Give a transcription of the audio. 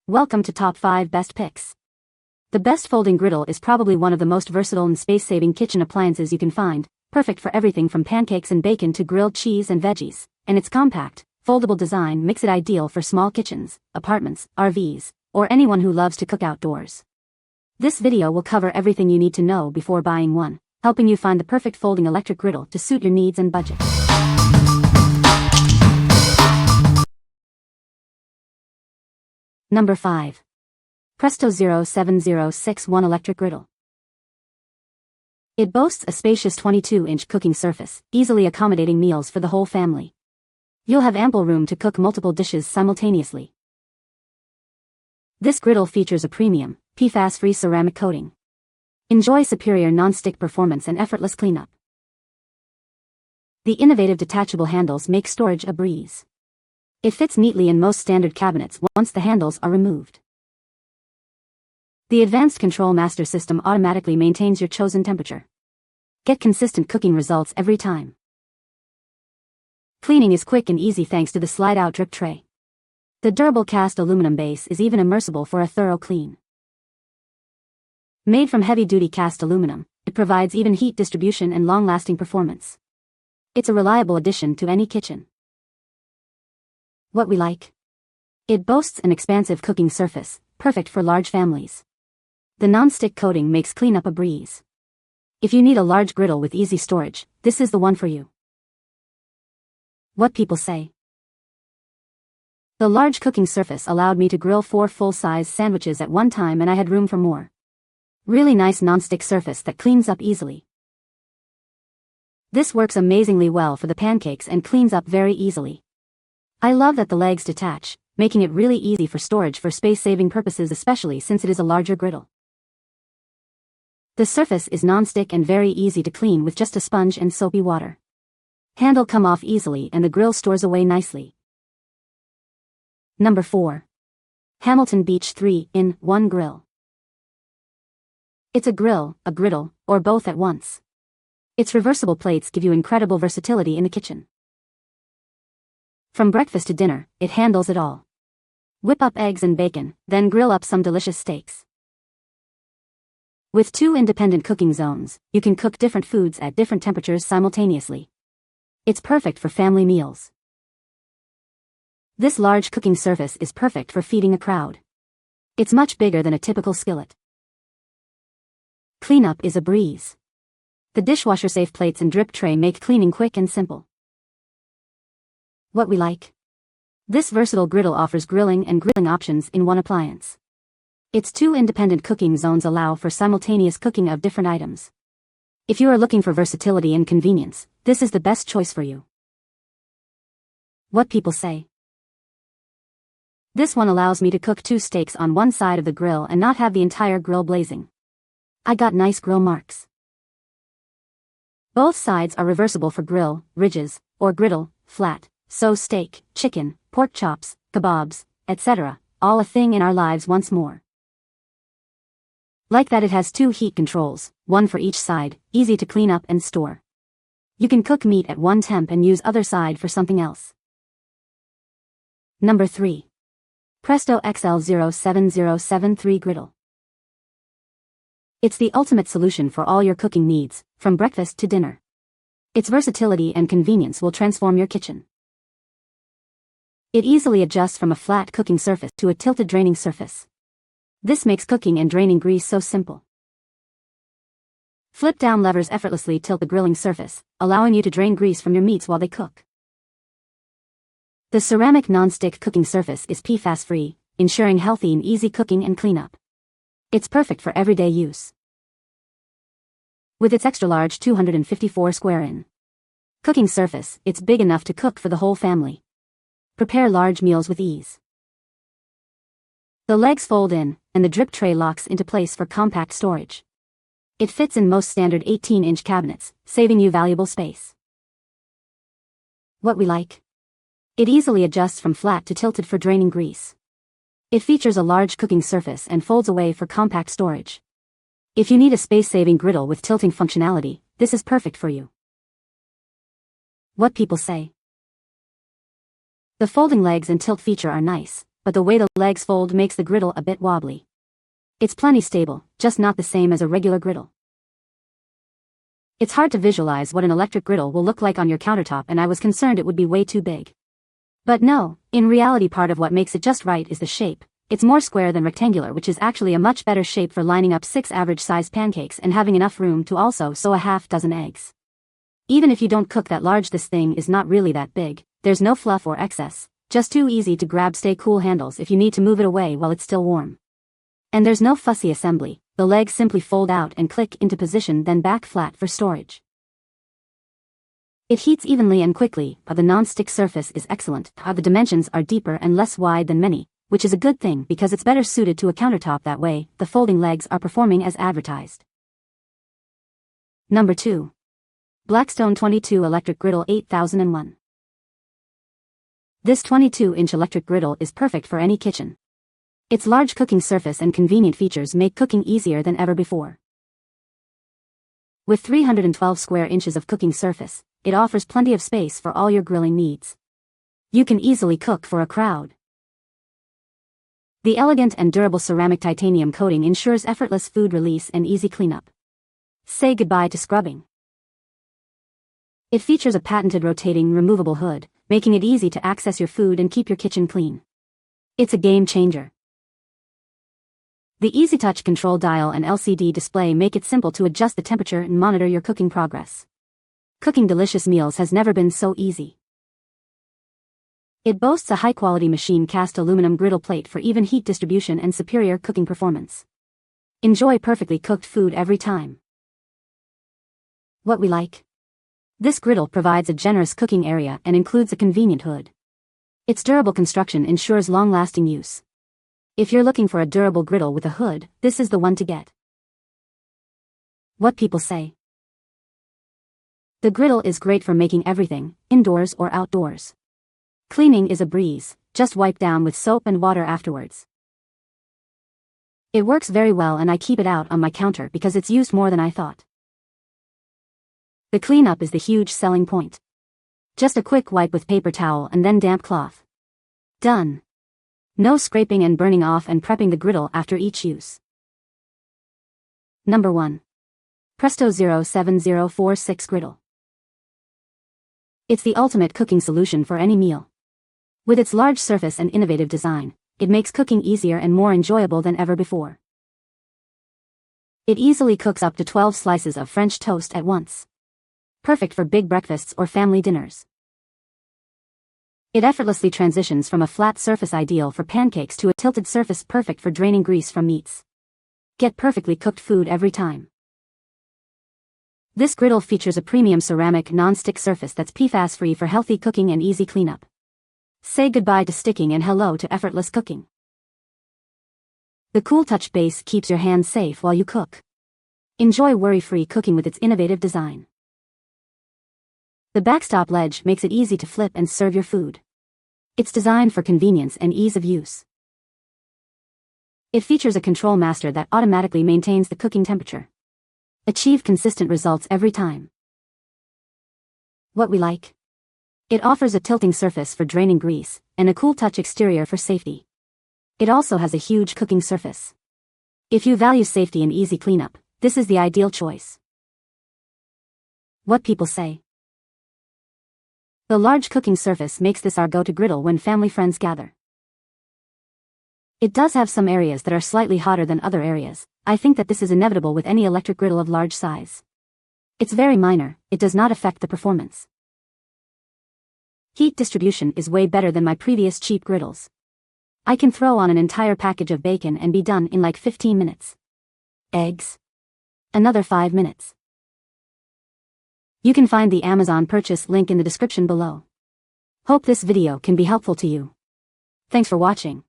Welcome to Top 5 Best Picks. The best folding griddle is probably one of the most versatile and space-saving kitchen appliances you can find, perfect for everything from pancakes and bacon to grilled cheese and veggies, and its compact, foldable design makes it ideal for small kitchens, apartments, RVs, or anyone who loves to cook outdoors. This video will cover everything you need to know before buying one, helping you find the perfect folding electric griddle to suit your needs and budget. Number 5. Presto 07061 Electric Griddle. It boasts a spacious 22-inch cooking surface, easily accommodating meals for the whole family. You'll have ample room to cook multiple dishes simultaneously. This griddle features a premium, PFAS-free ceramic coating. Enjoy superior non-stick performance and effortless cleanup. The innovative detachable handles make storage a breeze. It fits neatly in most standard cabinets once the handles are removed. The advanced control master system automatically maintains your chosen temperature. Get consistent cooking results every time. Cleaning is quick and easy thanks to the slide-out drip tray. The durable cast aluminum base is even immersible for a thorough clean. Made from heavy-duty cast aluminum, it provides even heat distribution and long-lasting performance. It's a reliable addition to any kitchen. What we like. It boasts an expansive cooking surface, perfect for large families. The non-stick coating makes cleanup a breeze. If you need a large griddle with easy storage, this is the one for you. What people say. The large cooking surface allowed me to grill 4 full-size sandwiches at one time and I had room for more. Really nice non-stick surface that cleans up easily. This works amazingly well for the pancakes and cleans up very easily. I love that the legs detach, making it really easy for storage for space-saving purposes, especially since it is a larger griddle. The surface is non-stick and very easy to clean with just a sponge and soapy water. Handle come off easily and the grill stores away nicely. Number 4. Hamilton Beach 3-in-1 Grill. It's a grill, a griddle, or both at once. Its reversible plates give you incredible versatility in the kitchen. From breakfast to dinner, it handles it all. Whip up eggs and bacon, then grill up some delicious steaks. With 2 independent cooking zones, you can cook different foods at different temperatures simultaneously. It's perfect for family meals. This large cooking surface is perfect for feeding a crowd. It's much bigger than a typical skillet. Cleanup is a breeze. The dishwasher-safe plates and drip tray make cleaning quick and simple. What we like. This versatile griddle offers grilling and grilling options in one appliance. Its 2 independent cooking zones allow for simultaneous cooking of different items. If you are looking for versatility and convenience, this is the best choice for you. What people say. This one allows me to cook 2 steaks on one side of the grill and not have the entire grill blazing. I got nice grill marks. Both sides are reversible for grill, ridges, or griddle, flat. So steak, chicken, pork chops, kebabs, etc., all a thing in our lives once more. Like that it has 2 heat controls, one for each side, easy to clean up and store. You can cook meat at one temp and use other side for something else. Number 3. Presto XL 07073 Griddle. It's the ultimate solution for all your cooking needs, from breakfast to dinner. Its versatility and convenience will transform your kitchen. It easily adjusts from a flat cooking surface to a tilted draining surface. This makes cooking and draining grease so simple. Flip-down levers effortlessly tilt the grilling surface, allowing you to drain grease from your meats while they cook. The ceramic non-stick cooking surface is PFAS-free, ensuring healthy and easy cooking and cleanup. It's perfect for everyday use. With its extra-large 254 square-in cooking surface, it's big enough to cook for the whole family. Prepare large meals with ease. The legs fold in, and the drip tray locks into place for compact storage. It fits in most standard 18-inch cabinets, saving you valuable space. What we like. It easily adjusts from flat to tilted for draining grease. It features a large cooking surface and folds away for compact storage. If you need a space-saving griddle with tilting functionality, this is perfect for you. What people say. The folding legs and tilt feature are nice, but the way the legs fold makes the griddle a bit wobbly. It's plenty stable, just not the same as a regular griddle. It's hard to visualize what an electric griddle will look like on your countertop, and I was concerned it would be way too big. But no, in reality part of what makes it just right is the shape. It's more square than rectangular, which is actually a much better shape for lining up 6 average-sized pancakes and having enough room to also sew a half-dozen eggs. Even if you don't cook that large, this thing is not really that big. There's no fluff or excess, just two easy to grab stay cool handles if you need to move it away while it's still warm. And there's no fussy assembly, the legs simply fold out and click into position, then back flat for storage. It heats evenly and quickly, but the non-stick surface is excellent. The dimensions are deeper and less wide than many, which is a good thing because it's better suited to a countertop that way. The folding legs are performing as advertised. Number 2. Blackstone 22 Electric Griddle 8001. This 22-inch electric griddle is perfect for any kitchen. Its large cooking surface and convenient features make cooking easier than ever before. With 312 square inches of cooking surface, it offers plenty of space for all your grilling needs. You can easily cook for a crowd. The elegant and durable ceramic titanium coating ensures effortless food release and easy cleanup. Say goodbye to scrubbing. It features a patented rotating, removable hood, making it easy to access your food and keep your kitchen clean. It's a game changer. The Easy Touch control dial and LCD display make it simple to adjust the temperature and monitor your cooking progress. Cooking delicious meals has never been so easy. It boasts a high-quality machine cast aluminum griddle plate for even heat distribution and superior cooking performance. Enjoy perfectly cooked food every time. What we like. This griddle provides a generous cooking area and includes a convenient hood. Its durable construction ensures long-lasting use. If you're looking for a durable griddle with a hood, this is the one to get. What people say. The griddle is great for making everything, indoors or outdoors. Cleaning is a breeze, just wipe down with soap and water afterwards. It works very well and I keep it out on my counter because it's used more than I thought. The cleanup is the huge selling point. Just a quick wipe with paper towel and then damp cloth. Done. No scraping and burning off and prepping the griddle after each use. Number 1. Presto 07046 Griddle. It's the ultimate cooking solution for any meal. With its large surface and innovative design, it makes cooking easier and more enjoyable than ever before. It easily cooks up to 12 slices of French toast at once. Perfect for big breakfasts or family dinners. It effortlessly transitions from a flat surface ideal for pancakes to a tilted surface perfect for draining grease from meats. Get perfectly cooked food every time. This griddle features a premium ceramic non-stick surface that's PFAS-free for healthy cooking and easy cleanup. Say goodbye to sticking and hello to effortless cooking. The Cool Touch base keeps your hands safe while you cook. Enjoy worry-free cooking with its innovative design. The backstop ledge makes it easy to flip and serve your food. It's designed for convenience and ease of use. It features a control master that automatically maintains the cooking temperature. Achieve consistent results every time. What we like. It offers a tilting surface for draining grease, and a Cool Touch exterior for safety. It also has a huge cooking surface. If you value safety and easy cleanup, this is the ideal choice. What people say. The large cooking surface makes this our go-to griddle when family friends gather. It does have some areas that are slightly hotter than other areas. I think that this is inevitable with any electric griddle of large size. It's very minor, it does not affect the performance. Heat distribution is way better than my previous cheap griddles. I can throw on an entire package of bacon and be done in like 15 minutes. Eggs? Another 5 minutes. You can find the Amazon purchase link in the description below. Hope this video can be helpful to you. Thanks for watching.